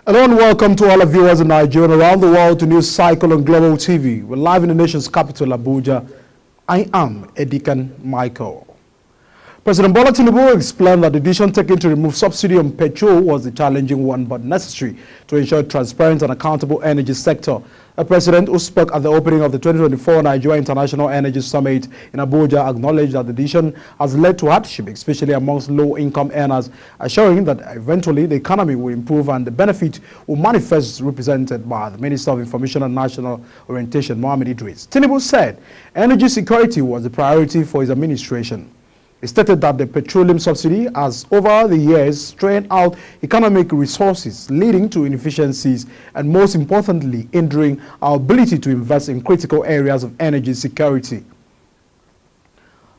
Hello and welcome to all our viewers in Nigeria and around the world to News Cycle on Global TV. We're live in the nation's capital, Abuja. I am Edikan Michael. President Bola Tinubu explained that the decision taken to remove subsidy on petrol was a challenging one but necessary to ensure transparent and accountable energy sector. The president, who spoke at the opening of the 2024 Nigeria International Energy Summit in Abuja, acknowledged that the decision has led to hardship, especially amongst low-income earners, assuring that eventually the economy will improve and the benefit will manifest, represented by the Minister of Information and National Orientation, Mohammed Idris. Tinubu said energy security was a priority for his administration. He stated that the petroleum subsidy has over the years strained out economic resources, leading to inefficiencies and, most importantly, hindering our ability to invest in critical areas of energy security.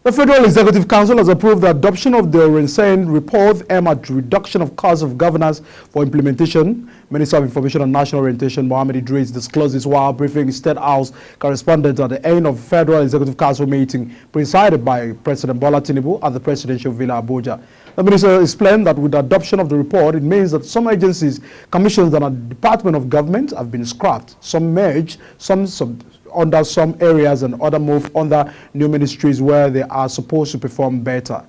The Federal Executive Council has approved the adoption of the Orensain report aimed at reduction of costs of governance for implementation. Minister of Information and National Orientation Mohammed Idris disclosed this while briefing State House correspondents at the end of Federal Executive Council meeting presided by President Bola Tinubu at the Presidential Villa Abuja. The minister explained that with the adoption of the report, it means that some agencies, commissions and a Department of Government have been scrapped, some merged, some under some areas and other move under new ministries where they are supposed to perform better.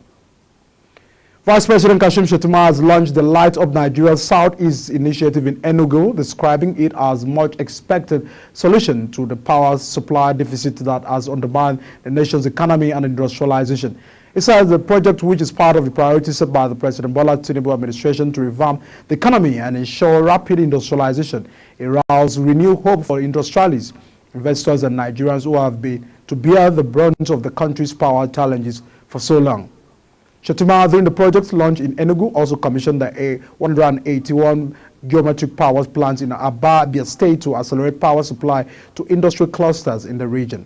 Vice President Kashim Shettima has launched the Light Up Nigeria Southeast initiative in Enugu, describing it as much expected solution to the power supply deficit that has undermined the nation's economy and industrialization. It says the project, which is part of the priorities set by the President Bola Tinubu administration to revamp the economy and ensure rapid industrialization, arouse renewed hope for industrialists, investors and Nigerians who have been to bear the brunt of the country's power challenges for so long. Shettima, during the project's launch in Enugu, also commissioned the 181 geometric power plants in Aba, Abia State to accelerate power supply to industrial clusters in the region.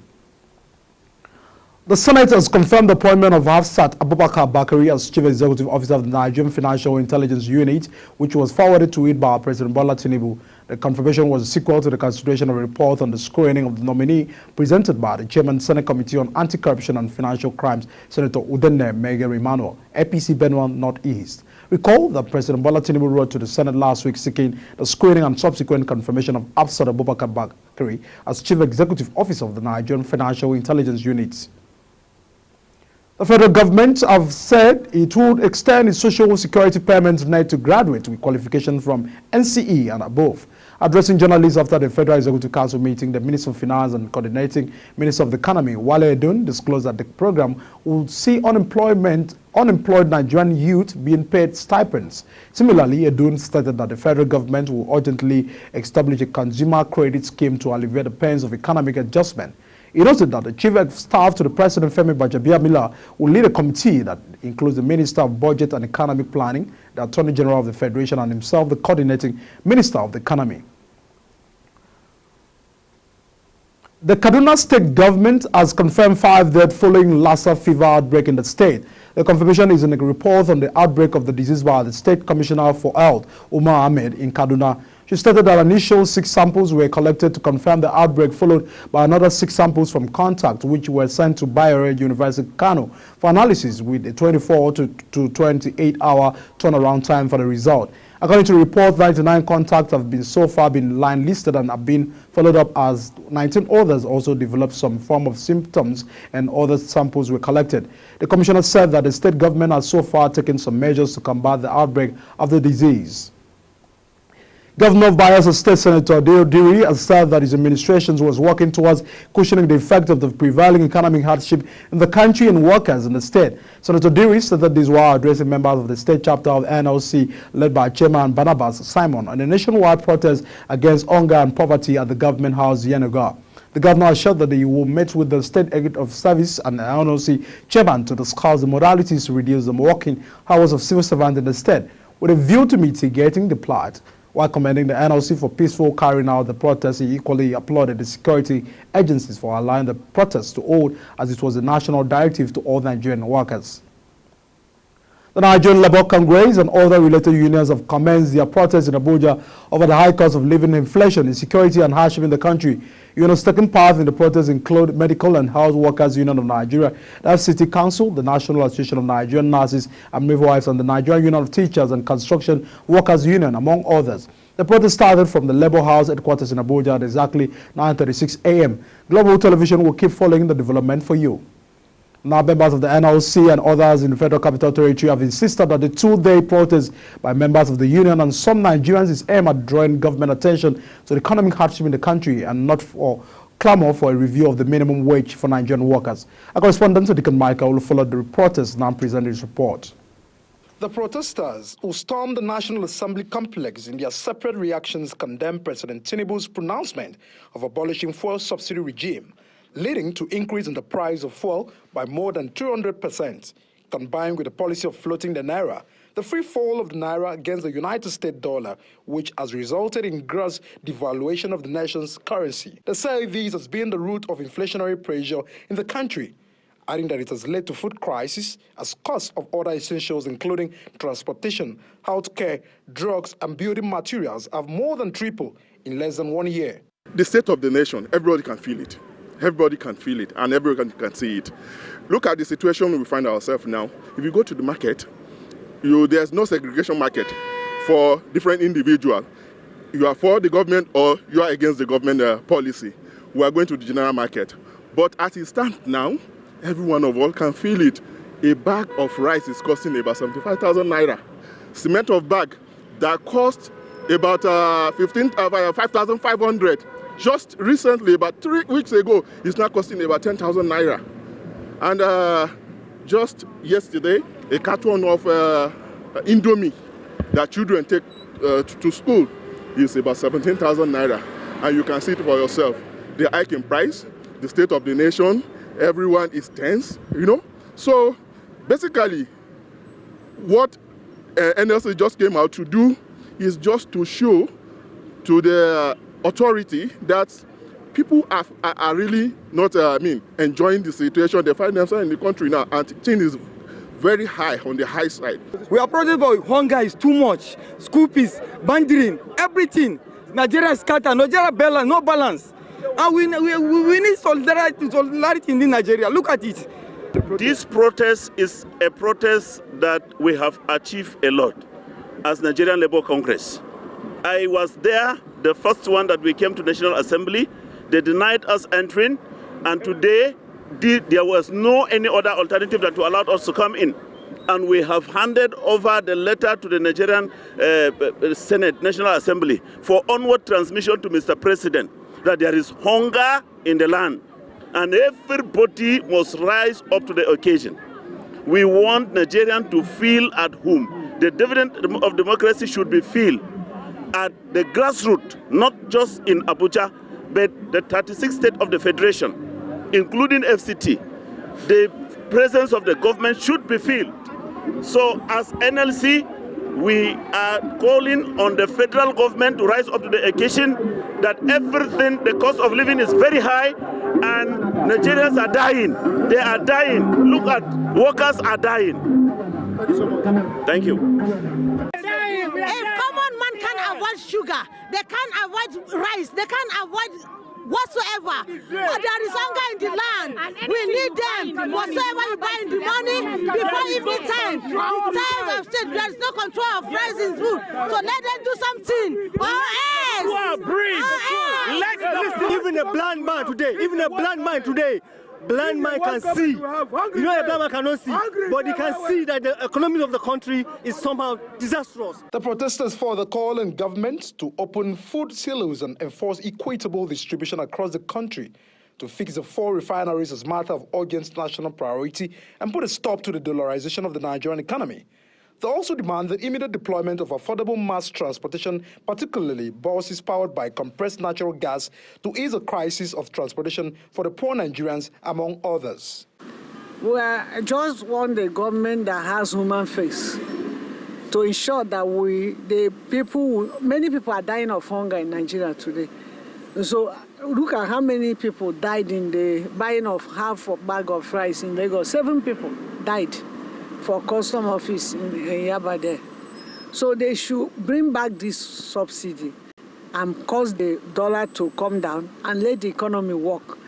The Senate has confirmed the appointment of Hafsat Abubakar Bakari as Chief Executive Officer of the Nigerian Financial Intelligence Unit, which was forwarded to it by President Bola Tinubu. The confirmation was a sequel to the consideration of a report on the screening of the nominee presented by the Chairman Senate Committee on Anti-Corruption and Financial Crimes, Senator Udenne Megere Emmanuel, APC Benue Northeast. Recall that President Bola Tinubu wrote to the Senate last week seeking the screening and subsequent confirmation of Hafsat Abubakar Bakari as Chief Executive Officer of the Nigerian Financial Intelligence Unit. The federal government have said it would extend its social security payments net to graduates with qualifications from NCE and above. Addressing journalists after the Federal Executive Council meeting, the Minister of Finance and Coordinating Minister of the Economy, Wale Edun, disclosed that the program would see unemployed Nigerian youth being paid stipends. Similarly, Edun stated that the federal government will urgently establish a consumer credit scheme to alleviate the pains of economic adjustment. He noted that the Chief of Staff to the President, Femi Gbajabiamila, will lead a committee that includes the Minister of Budget and Economic Planning, the Attorney General of the Federation, and himself, the Coordinating Minister of the Economy. The Kaduna State government has confirmed 5 deaths following Lassa fever outbreak in the state. The confirmation is in a report on the outbreak of the disease by the State Commissioner for Health, Umar Ahmed, in Kaduna. She stated that initial 6 samples were collected to confirm the outbreak, followed by another 6 samples from contact, which were sent to Bayero University, Kano, for analysis with a 24 to 28-hour turnaround time for the result. According to the report, 99 contacts have so far been line listed and have been followed up, as 19 others also developed some form of symptoms and other samples were collected. The commissioner said that the state government has so far taken some measures to combat the outbreak of the disease. Governor of Bayelsa State Senator Deo Diri has said that his administration was working towards cushioning the effect of the prevailing economic hardship in the country and workers in the state. Senator Diri said that this while addressing members of the state chapter of NLC led by Chairman Barnabas Simon on a nationwide protest against hunger and poverty at the government house Yenagoa. The governor assured that he will meet with the State Executive of Service and the NLC chairman to discuss the modalities to reduce the working hours of civil servants in the state, with a view to mitigating the plight. While commending the NLC for peaceful carrying out the protest, he equally applauded the security agencies for allowing the protest to hold, as it was a national directive to all Nigerian workers. The Nigerian Labour Congress and other related unions have commenced their protests in Abuja over the high cost of living, inflation, insecurity and hardship in the country. Unions taking part in the protests include Medical and Health Workers Union of Nigeria, the FCT Council, the National Association of Nigerian Nurses and Midwives, and the Nigerian Union of Teachers and Construction Workers Union, among others. The protest started from the Labour House headquarters in Abuja at exactly 9:36 a.m. Global Television will keep following the development for you. Now, members of the NLC and others in the Federal Capital Territory have insisted that the two-day protest by members of the union and some Nigerians is aimed at drawing government attention to the economic hardship in the country and not for clamor for a review of the minimum wage for Nigerian workers. Our correspondent, Deacon Michael, will follow the reporters now present his report. The protesters who stormed the National Assembly complex in their separate reactions condemned President Tinubu's pronouncement of abolishing fuel subsidy regime, leading to increase in the price of fuel by more than 200%, combined with the policy of floating the naira, the free fall of the naira against the United States dollar, which has resulted in gross devaluation of the nation's currency. They say this has been the root of inflationary pressure in the country, adding that it has led to food crisis as costs of other essentials including transportation, healthcare, drugs and building materials have more than tripled in less than 1 year. The state of the nation, everybody can feel it. Everybody can feel it and everyone can see it. Look at the situation we find ourselves now. If you go to the market, there's no segregation market for different individuals. You are for the government or you are against the government policy. We are going to the general market. But as it stands now, every one of us can feel it. A bag of rice is costing about 75,000 naira. Cement of bag that cost about 5,500. Just recently, about 3 weeks ago, it's now costing about 10,000 naira. And just yesterday, a carton of Indomie that children take to school is about 17,000 naira. And you can see it for yourself. The hike in price, the state of the nation, everyone is tense, you know. So basically, what NLC just came out to do is just to show to the authority that people are really not, enjoying the situation. They find themselves in the country now, and things is very high, on the high side. We are protesting for hunger is too much. School fees, bandering, everything. Nigeria is scattered, Nigeria balance, no balance. And we need solidarity in Nigeria. Look at it. This protest is a protest that we have achieved a lot as Nigerian Labour Congress. I was there, the first one that we came to National Assembly. They denied us entering, and today there was no any other alternative than to allow us to come in. And we have handed over the letter to the Nigerian Senate, National Assembly, for onward transmission to Mr. President, that there is hunger in the land, and everybody must rise up to the occasion. We want Nigerians to feel at home. The dividend of democracy should be felt at the grassroots, not just in Abuja, but the 36 states of the Federation, including FCT. The presence of the government should be felt. So as NLC, we are calling on the federal government to rise up to the occasion that everything, the cost of living is very high and Nigerians are dying. They are dying. Look at, workers are dying. Thank you. A common man can't avoid sugar, they can't avoid rice, they can't avoid whatsoever. But there is hunger in the land. We need them. Whatsoever you buy in the morning, before evening time, time of state, there is no control of price in food. So let them do something. Even a blind man today, blind man can see. You know, a blind man cannot see, but he can see that the economy of the country is somehow disastrous. The protesters further call on governments to open food silos and enforce equitable distribution across the country to fix the 4 refineries as a matter of urgent national priority and put a stop to the dollarization of the Nigerian economy. They also demand the immediate deployment of affordable mass transportation, particularly buses powered by compressed natural gas, to ease the crisis of transportation for the poor Nigerians, among others. We just want the government that has human face to ensure that many people are dying of hunger in Nigeria today. So look at how many people died in the buying of half a bag of rice in Lagos. 7 people died for custom office in Yaba there. So they should bring back this subsidy and cause the dollar to come down and let the economy work.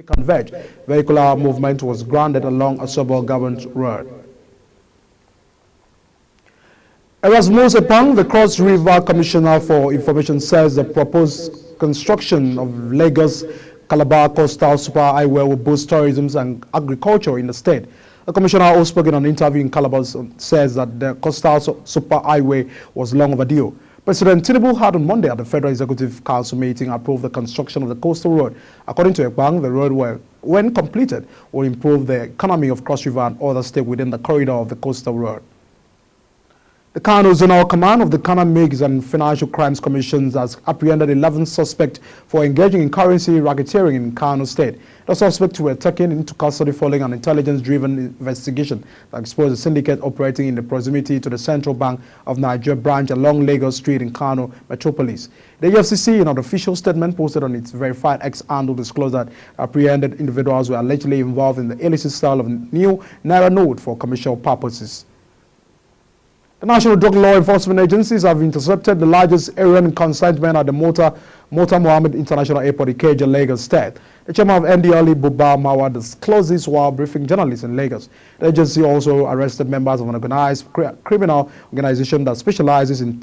converge. Vehicular movement was grounded along Asobo Government Road. Erasmus Epang, the Cross River Commissioner for Information, says the proposed construction of Lagos Calabar Coastal Superhighway will boost tourism and agriculture in the state. The commissioner, who spoke in an interview in Calabar, says that the Coastal Superhighway was long overdue. President Tinubu had on Monday at the Federal Executive Council meeting approved the construction of the coastal road. According to Ekbang, the road, when completed, will improve the economy of Cross River and other states within the corridor of the coastal road. The Kano Zonal Command of the Kano MIGS and Financial Crimes Commissions has apprehended 11 suspects for engaging in currency racketeering in Kano State. The suspects were taken into custody following an intelligence-driven investigation that exposed a syndicate operating in the proximity to the Central Bank of Nigeria branch along Lagos Street in Kano Metropolis. The EFCC, in an official statement posted on its verified X handle, disclosed that apprehended individuals were allegedly involved in the illicit sale of new Naira note for commercial purposes. The National Drug Law Enforcement Agencies have intercepted the largest Aryan consignment at the Murtala Mohammed International Airport, Ikeja, Lagos State. The chairman of NDLE, Buba Mawa, disclosed this while briefing journalists in Lagos. The agency also arrested members of an organized criminal organization that specializes in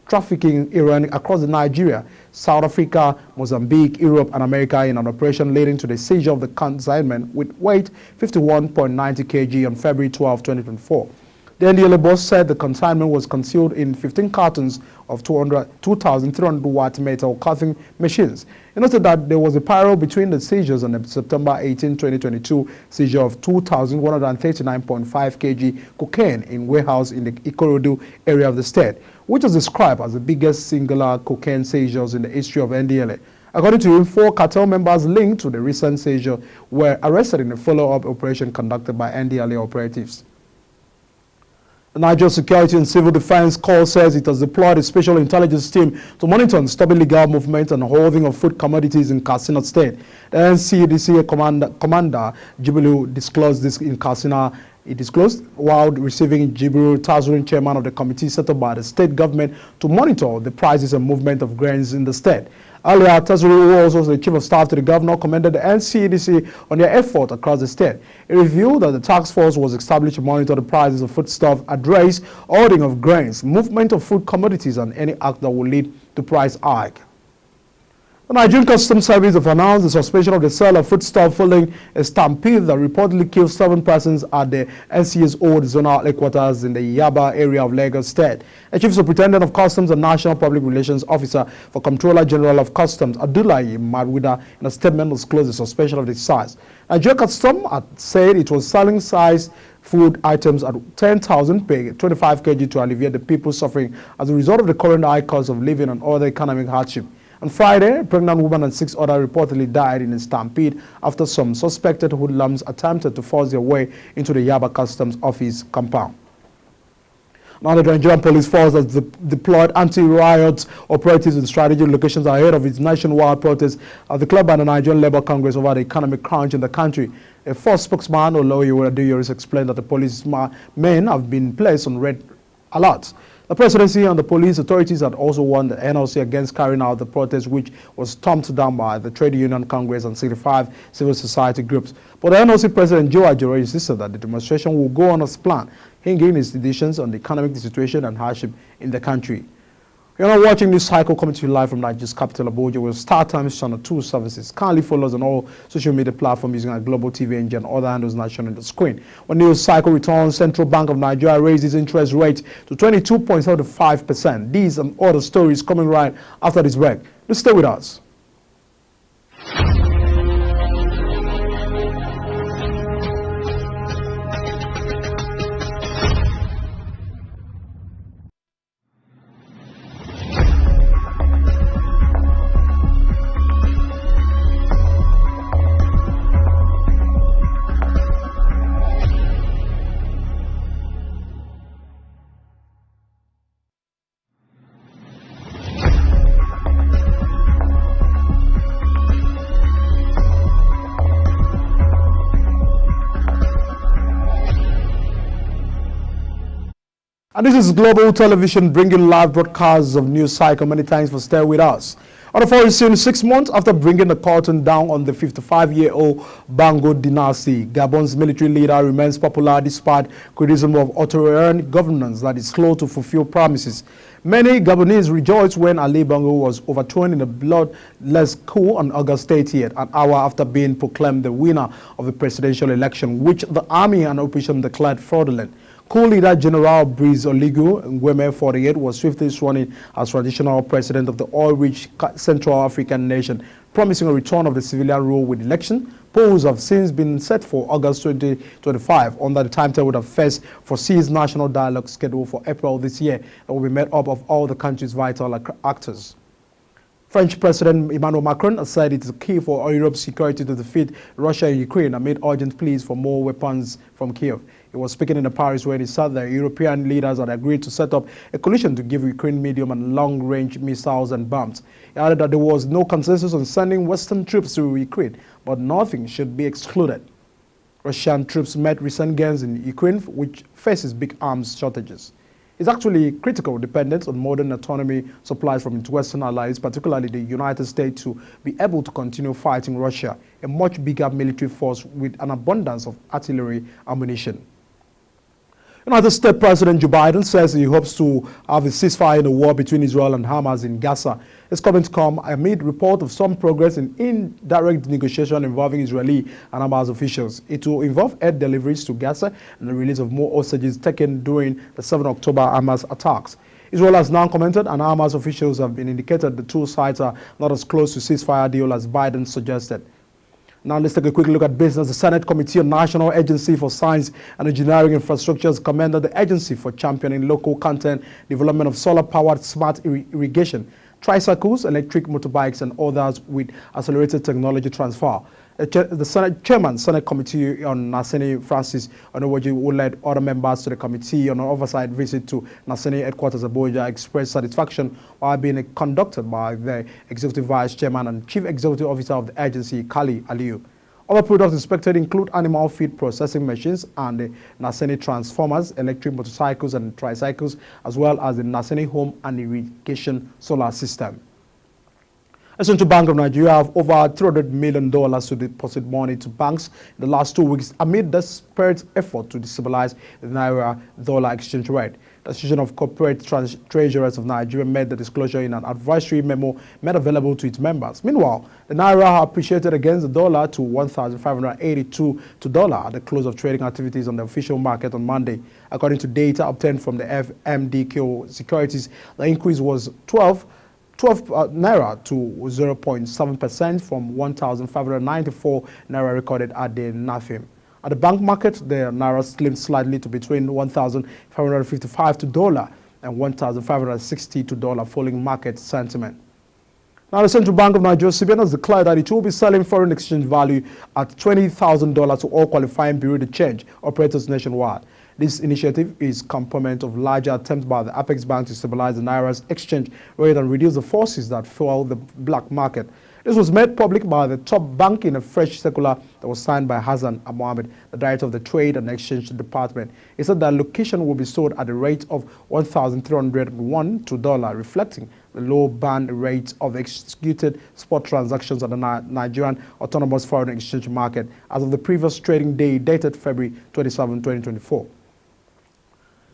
trafficking Iran across Nigeria, South Africa, Mozambique, Europe, and America in an operation leading to the seizure of the consignment with weight 51.90 kg on February 12, 2024. The NDLA boss said the consignment was concealed in 15 cartons of 2,300 watt metal cutting machines. He noted that there was a parallel between the seizures and the September 18, 2022 seizure of 2,139.5 kg cocaine in warehouse in the Ikorodu area of the state, which was described as the biggest singular cocaine seizures in the history of NDLA. According to him, 4 cartel members linked to the recent seizure were arrested in a follow-up operation conducted by NDLA operatives. The Nigeria Security and Civil Defense Corps says it has deployed a special intelligence team to monitor and stop illegal movement and holding of food commodities in Katsina State. The NCDC Commander Jibilu disclosed this in Katsina. He disclosed while receiving Jibril Tazurin, chairman of the committee set up by the state government to monitor the prices and movement of grains in the state. Earlier, Tazurin, who also was the chief of staff to the governor, commended the NCDC on their effort across the state. He revealed that the task force was established to monitor the prices of foodstuff, address hoarding of grains, movement of food commodities, and any act that will lead to price hike. The Nigerian Customs Service have announced the suspension of the sale of foodstuff following a stampede that reportedly killed 7 persons at the NCA's old zonal headquarters in the Yaba area of Lagos State. The Chief Superintendent of Customs and National Public Relations Officer for Comptroller General of Customs, Abdullahi Marwida, in a statement disclosed the suspension of the size. Nigeria Customs had said it was selling size food items at 10,000 per 25 kg to alleviate the people suffering as a result of the current high cost of living and other economic hardship. On Friday, a pregnant woman and 6 others reportedly died in a stampede after some suspected hoodlums attempted to force their way into the Yaba Customs Office compound. Now, the Nigerian police force has deployed anti-riot operatives in strategic locations ahead of its nationwide protest declared by the Nigerian Labour Congress over the economic crunch in the country. A force spokesman, Oloyi Adeyoris, explained that the police men have been placed on red alert. The presidency and the police authorities had also warned the NLC against carrying out the protest, which was stomped down by the Trade Union Congress and 65 civil society groups. But the NLC president, Joe Ajero, insisted that the demonstration will go on as planned, hinging its decisions on the economic situation and hardship in the country. You're now watching this cycle coming to you live from Nigeria's capital, Abuja, with Star Times Channel 2 services. Kindly follow us on all social media platforms using our Global TV engine and other handles now shown on the screen. When news cycle returns, Central Bank of Nigeria raises interest rate to 22.75%. These and other stories coming right after this break. Just stay with us. And this is Global Television bringing live broadcasts of news cycle. Many thanks for staying with us. On the foreign scene, 6 months after bringing the curtain down on the 55-year-old Bango dynasty, Gabon's military leader remains popular despite criticism of authoritarian governance that is slow to fulfill promises. Many Gabonese rejoiced when Ali Bongo was overthrown in a bloodless coup on August 30th, an hour after being proclaimed the winner of the presidential election, which the army and opposition declared fraudulent. Coup leader General Brice Oligui Nguema 48 was swiftly sworn in as traditional president of the oil-rich Central African nation, promising a return of the civilian rule with election. Polls have since been set for August 2025 under the timetable that first foresees national dialogue scheduled for April this year that will be made up of all the country's vital actors. French President Emmanuel Macron has said it is key for Europe's security to defeat Russia and Ukraine amid urgent pleas for more weapons from Kiev. He was speaking in Paris when he said that European leaders had agreed to set up a coalition to give Ukraine medium and long-range missiles and bombs. He added that there was no consensus on sending Western troops to Ukraine, but nothing should be excluded. Russian troops met recent gains in Ukraine, which faces big arms shortages. It's actually critical dependence on modern autonomy supplies from its Western allies, particularly the United States, to be able to continue fighting Russia, a much bigger military force with an abundance of artillery ammunition. United States President Joe Biden says he hopes to have a ceasefire in the war between Israel and Hamas in Gaza. His comments come amid report of some progress in indirect negotiation involving Israeli and Hamas officials. It will involve aid deliveries to Gaza and the release of more hostages taken during the 7 October Hamas attacks. Israel has now commented, and Hamas officials have been indicated the two sides are not as close to ceasefire deal as Biden suggested. Now let's take a quick look at business. The Senate Committee on National Agency for Science and Engineering Infrastructures commended the agency for championing local content development of solar-powered smart irrigation, tricycles, electric motorbikes, and others with accelerated technology transfer. The Senate Chairman, Senate Committee on Naseni, Francis Onowoji, who led other members to the committee on an oversight visit to Naseni headquarters Abuja, expressed satisfaction while being conducted by the Executive Vice Chairman and Chief Executive Officer of the agency, Kali Aliyu. Other products inspected include animal feed processing machines and the Naseni transformers, electric motorcycles and tricycles, as well as the Naseni home and irrigation solar system. The Central Bank of Nigeria have over $300 million to deposit money to banks in the last 2 weeks amid desperate effort to destabilize the Naira-dollar exchange rate. The Association of Corporate Treasurers of Nigeria made the disclosure in an advisory memo made available to its members. Meanwhile, the Naira appreciated against the dollar to $1,582 to dollar at the close of trading activities on the official market on Monday. According to data obtained from the FMDQ Securities, the increase was 12 Naira to 0.7% from 1,594 Naira recorded at the NAFIM. At the bank market, the Naira slipped slightly to between 1,555 to dollar and 1,560 to dollar following market sentiment. Now, the Central Bank of Nigeria, CBN, has declared that it will be selling foreign exchange value at $20,000 to all qualifying bureau de change operators nationwide. This initiative is a component of larger attempts by the Apex Bank to stabilize the Naira's exchange rate and reduce the forces that fuel the black market. This was made public by the top bank in a fresh circular that was signed by Hassan Mohammed, the director of the Trade and Exchange Department. He said that location will be sold at a rate of 1,301 to dollar, reflecting the low band rate of executed spot transactions on the Nigerian Autonomous Foreign Exchange Market as of the previous trading day dated February 27, 2024.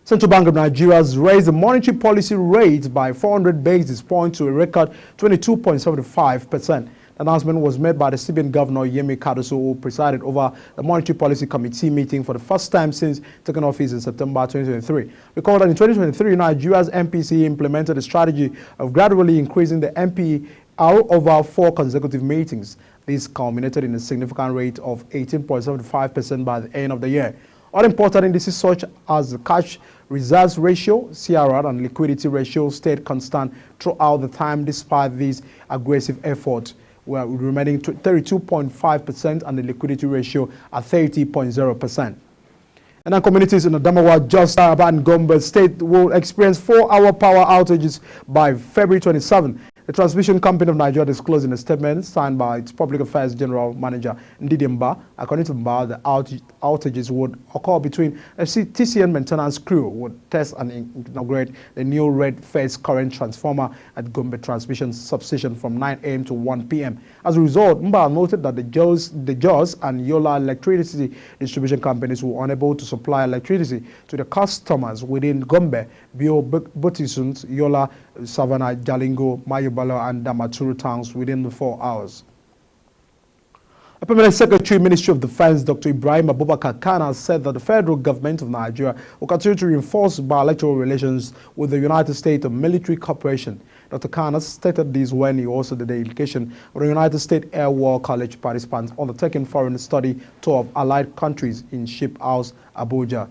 Central Bank of Nigeria has raised the monetary policy rate by 400 basis points to a record 22.75%. The announcement was made by the CBN Governor Yemi Kadoso, who presided over the Monetary Policy Committee meeting for the first time since taking office in September 2023. Recall that in 2023, Nigeria's MPC implemented a strategy of gradually increasing the MPR over 4 consecutive meetings. This culminated in a significant rate of 18.75% by the end of the year. All important indices such as the cash reserves ratio, CRR, and liquidity ratio stayed constant throughout the time despite these aggressive efforts, were remaining 32.5% and the liquidity ratio at 30.0%. And then communities in Adamawa, Jos, Taraba, and Gombe State will experience 4-hour power outages by February 27. The Transmission Company of Nigeria disclosed in a statement signed by its Public Affairs General Manager Ndidi Mba. According to Mba, the outages would occur between TCN maintenance crew would test and inaugurate the new red phase current transformer at Gombe Transmission Substation from 9 a.m. to 1 p.m. As a result, MBAL noted that the JOS and Yola electricity distribution companies were unable to supply electricity to the customers within Gombe, Bio Botisunt, Yola, Savannah, Jalingo, Mayubalo, and Damaturu towns within the 4 hours. A Permanent Secretary, Ministry of Defense, Dr. Ibrahim Abubakar Khan, said that the federal government of Nigeria will continue to reinforce bilateral relations with the United States of military cooperation. Dr. Khan stated this when he also did the delegation of the United States Air War College participants undertaking foreign study tour of allied countries in Ship House, Abuja,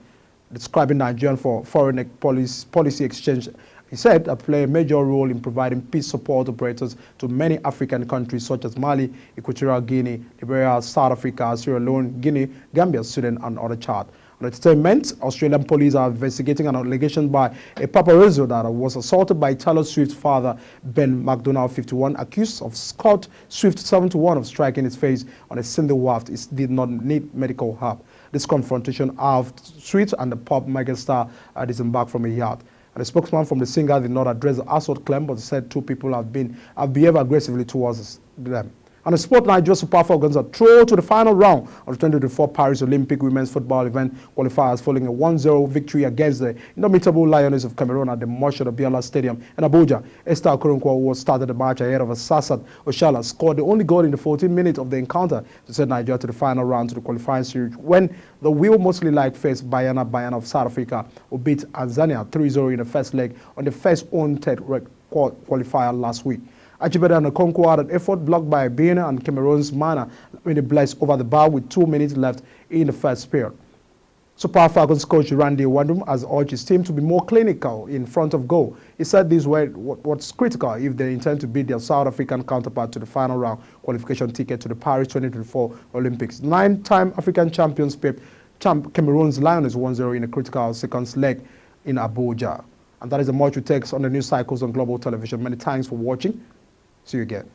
describing Nigerian for foreign policy exchange. He said that play a major role in providing peace support operators to many African countries such as Mali, Equatorial Guinea, Liberia, South Africa, Sierra Leone, Guinea, Gambia, Sudan, and other Chad. On entertainment, Australian police are investigating an allegation by a paparazzo that was assaulted by Taylor Swift's father, Ben McDonald, 51, accused of Scott Swift, 71, of striking his face on a single waft. It did not need medical help. This confrontation of Swift and the pop megastar disembarked from a yacht. And the spokesman from the singer did not address the assault claim, but said two people have behaved aggressively towards them. And the sport, Nigeria Super Falcons are through to the final round of the 2024 Paris Olympic Women's Football event qualifiers following a 1-0 victory against the indomitable Lioness of Cameroon at the Moshod Abiola Stadium in Abuja. Esther Okoronkwo, who started the match ahead of Assasat Oshala, scored the only goal in the 14th minute of the encounter to send Nigeria to the final round to the qualifying series when the will mostly like faced Bayana of South Africa, who beat Tanzania 3-0 in the first leg on the first own third qualifier last week. Ajibade and Okonkwo had an effort blocked by Benin and Cameroon's Mana when they blessed over the bar with 2 minutes left in the first period. Super Falcons coach Randy Wandum has urged his team to be more clinical in front of goal. He said this was what's critical if they intend to beat their South African counterpart to the final round qualification ticket to the Paris 2024 Olympics. 9-time African champions Cameroon's Lioness 1-0 in a critical second leg in Abuja. And that is the much we take on the news cycles on Global Television. Many thanks for watching. See you again.